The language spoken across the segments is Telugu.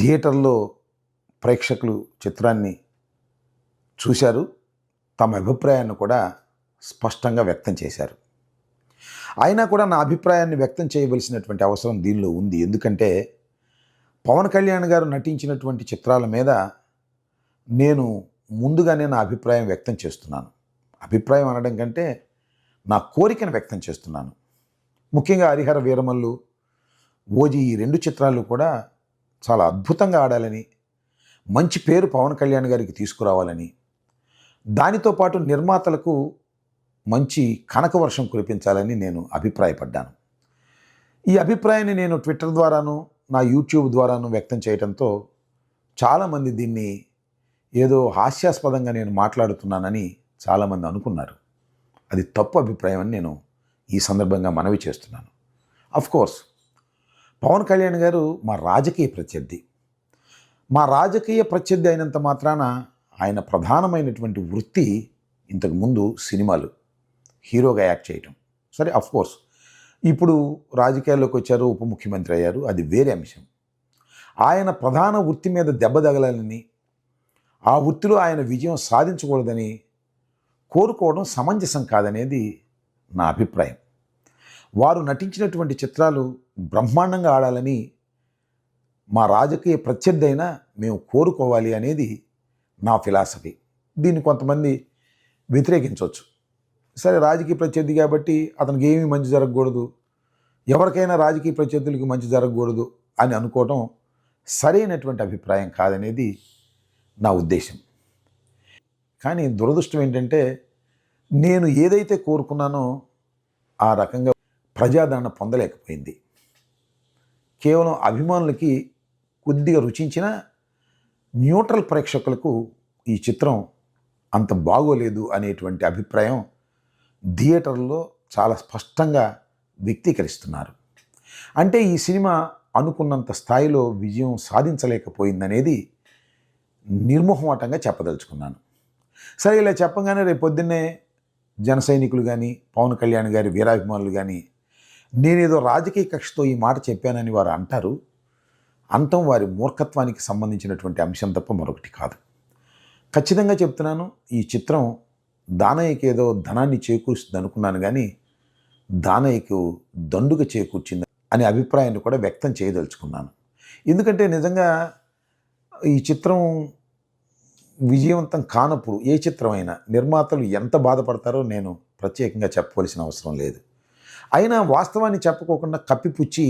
థియేటర్లో ప్రేక్షకులు చిత్రాన్ని చూశారు. తమ అభిప్రాయాన్ని కూడా స్పష్టంగా వ్యక్తం చేశారు. అయినా కూడా నా అభిప్రాయాన్ని వ్యక్తం చేయవలసినటువంటి అవసరం దీనిలో ఉంది. ఎందుకంటే పవన్ కళ్యాణ్ గారు నటించినటువంటి చిత్రాల మీద నేను ముందుగానే నా అభిప్రాయం వ్యక్తం చేస్తున్నాను. అభిప్రాయం అనడం కంటే నా కోరికను వ్యక్తం చేస్తున్నాను. ముఖ్యంగా హరిహర వీరమల్లు, ఓజీ ఈ 2 చిత్రాలు కూడా చాలా అద్భుతంగా ఆడాలని, మంచి పేరు పవన్ కళ్యాణ్ గారికి తీసుకురావాలని, దానితో పాటు నిర్మాతలకు మంచి కనక వర్షం కురిపించాలని నేను అభిప్రాయపడ్డాను. ఈ అభిప్రాయాన్ని నేను ట్విట్టర్ ద్వారాను, నా యూట్యూబ్ ద్వారాను వ్యక్తం చేయడంతో చాలామంది దీన్ని ఏదో హాస్యాస్పదంగా నేను మాట్లాడుతున్నానని చాలామంది అనుకున్నారు. అది తప్పు అభిప్రాయం అని నేను ఈ సందర్భంగా మనవి చేస్తున్నాను. కోర్స్ పవన్ కళ్యాణ్ గారు మా రాజకీయ ప్రత్యర్థి. మా రాజకీయ ప్రత్యర్థి అయినంత మాత్రాన ఆయన ప్రధానమైనటువంటి వృత్తి ఇంతకుముందు సినిమాలు, హీరోగా యాక్ట్ చేయటం. సరే, కోర్స్ ఇప్పుడు రాజకీయాల్లోకి వచ్చారు, ఉప ముఖ్యమంత్రి అయ్యారు, అది వేరే అంశం. ఆయన ప్రధాన వృత్తి మీద దెబ్బ తగలాలని, ఆ వృత్తిలో ఆయన విజయం సాధించకూడదని కోరుకోవడం సమంజసం కాదనేది నా అభిప్రాయం. వారు నటించినటువంటి చిత్రాలు బ్రహ్మాండంగా ఆడాలని మా రాజకీయ ప్రత్యర్థి అయినా మేము కోరుకోవాలి అనేది నా ఫిలాసఫీ. దీన్ని కొంతమంది వ్యతిరేకించవచ్చు. సరే, రాజకీయ ప్రత్యర్థి కాబట్టి అతనికి ఏమీ మంచి జరగకూడదు, ఎవరికైనా రాజకీయ ప్రత్యర్థులకి మంచి జరగకూడదు అని అనుకోవడం సరైనటువంటి అభిప్రాయం కాదనేది నా ఉద్దేశం. కానీ దురదృష్టం ఏంటంటే నేను ఏదైతే కోరుకున్నానో ఆ రకంగా ప్రజాదరణ పొందలేకపోయింది. కేవలం అభిమానులకి కొద్దిగా రుచించిన న్యూట్రల్ ప్రేక్షకులకు ఈ చిత్రం అంత బాగోలేదు అనేటువంటి అభిప్రాయం థియేటర్లో చాలా స్పష్టంగా వ్యక్తీకరిస్తున్నారు. అంటే ఈ సినిమా అనుకున్నంత స్థాయిలో విజయం సాధించలేకపోయిందనేది నిర్మోహమాటంగా చెప్పదలుచుకున్నాను. సరే, ఇలా చెప్పగానే రేపు పొద్దున్నే జన సైనికులు కానీ, పవన్ కళ్యాణ్ గారి వీరాభిమానులు కానీ నేనేదో రాజకీయ కక్షతో ఈ మాట చెప్పానని వారు అంటారు. అంతం వారి మూర్ఖత్వానికి సంబంధించినటువంటి అంశం తప్ప మరొకటి కాదు. ఖచ్చితంగా చెప్తున్నాను, ఈ చిత్రం దానయ్యకి ఏదో ధనాన్ని చేకూరుస్తుంది అనుకున్నాను, కానీ దానయ్యకు దండుగ చేకూర్చింది అనే అభిప్రాయాన్ని కూడా వ్యక్తం చేయదలుచుకున్నాను. ఎందుకంటే నిజంగా ఈ చిత్రం విజయవంతం కానప్పుడు ఏ చిత్రమైనా నిర్మాతలు ఎంత బాధపడతారో నేను ప్రత్యేకంగా చెప్పవలసిన అవసరం లేదు. అయినా వాస్తవాన్ని చెప్పుకోకుండా కప్పిపుచ్చి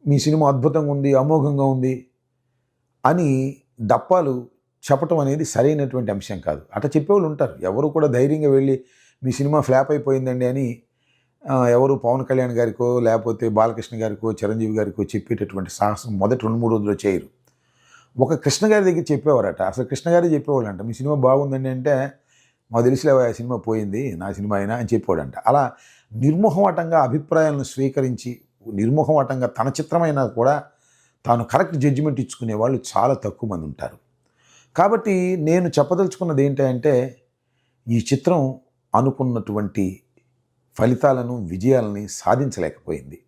మీ సినిమా అద్భుతంగా ఉంది, అమోఘంగా ఉంది అని డప్పాలు చెప్పటం అనేది సరైనటువంటి అంశం కాదు. అట్లా చెప్పేవాళ్ళు ఉంటారు. ఎవరు కూడా ధైర్యంగా వెళ్ళి మీ సినిమా ఫ్లాప్ అయిపోయిందండి అని ఎవరు పవన్ కళ్యాణ్ గారికో లేకపోతే బాలకృష్ణ గారికో చిరంజీవి గారికో చెప్పేటటువంటి సాహసం మొదటి 2-3 రోజుల్లో చేయరు. ఒక కృష్ణ గారి దగ్గర చెప్పేవారట. అసలు కృష్ణ గారే చెప్పేవాళ్ళంట, మీ సినిమా బాగుందండి అంటే మాకు తెలిసిలేవా ఆ సినిమా పోయింది, నా సినిమా అయినా అని చెప్పేవాడంట. అలా నిర్మోహమాటంగా అభిప్రాయాలను స్వీకరించి నిర్మోహమాటంగా తన చిత్రమైనా కూడా తాను కరెక్ట్ జడ్జిమెంట్ ఇచ్చుకునే వాళ్ళు చాలా తక్కువ మంది ఉంటారు. కాబట్టి నేను చెప్పదలుచుకున్నది ఏంటంటే ఈ చిత్రం అనుకున్నటువంటి ఫలితాలను, విజయాలని సాధించలేకపోయింది.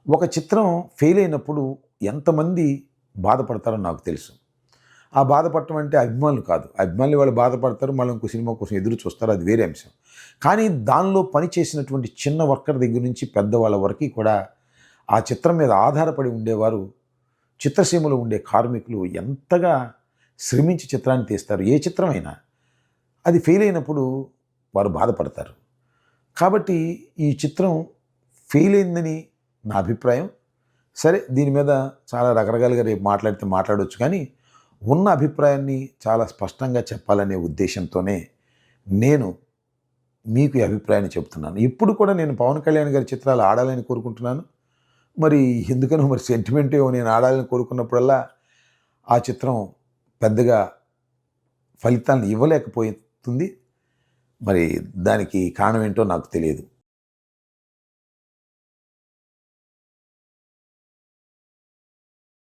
ఒక చిత్రం ఫెయిల్ అయినప్పుడు ఎంతమంది బాధపడతారో నాకు తెలుసు. ఆ బాధపడటం అంటే అభిమానులు కాదు. అభిమానులు వాళ్ళు బాధపడతారు, మళ్ళీ ఇంకో సినిమా కోసం ఎదురు చూస్తారు, అది వేరే అంశం. కానీ దానిలో పనిచేసినటువంటి చిన్న వర్కర్ దగ్గర నుంచి పెద్దవాళ్ళ వరకు కూడా ఆ చిత్రం మీద ఆధారపడి ఉండేవారు, చిత్రసీమలో ఉండే కార్మికులు ఎంతగా శ్రమించి చిత్రాన్ని తీస్తారు. ఏ చిత్రమైనా అది ఫెయిల్ అయినప్పుడు వారు బాధపడతారు. కాబట్టి ఈ చిత్రం ఫెయిల్ అయిందని నా అభిప్రాయం. సరే, దీని మీద చాలా రకరకాలుగా రేపు మాట్లాడవచ్చు, కానీ ఉన్న అభిప్రాయాన్ని చాలా స్పష్టంగా చెప్పాలనే ఉద్దేశంతోనే నేను మీకు ఈ అభిప్రాయాన్ని చెప్తున్నాను. ఇప్పుడు కూడా నేను పవన్ కళ్యాణ్ గారి చిత్రాలు ఆడాలని కోరుకుంటున్నాను. మరి ఎందుకనో మరి సెంటిమెంట్ నేను ఆడాలని కోరుకున్నప్పుడల్లా ఆ చిత్రం పెద్దగా ఫలితాలను ఇవ్వలేకపోతుంది. మరి దానికి కారణం ఏంటో నాకు తెలియదు.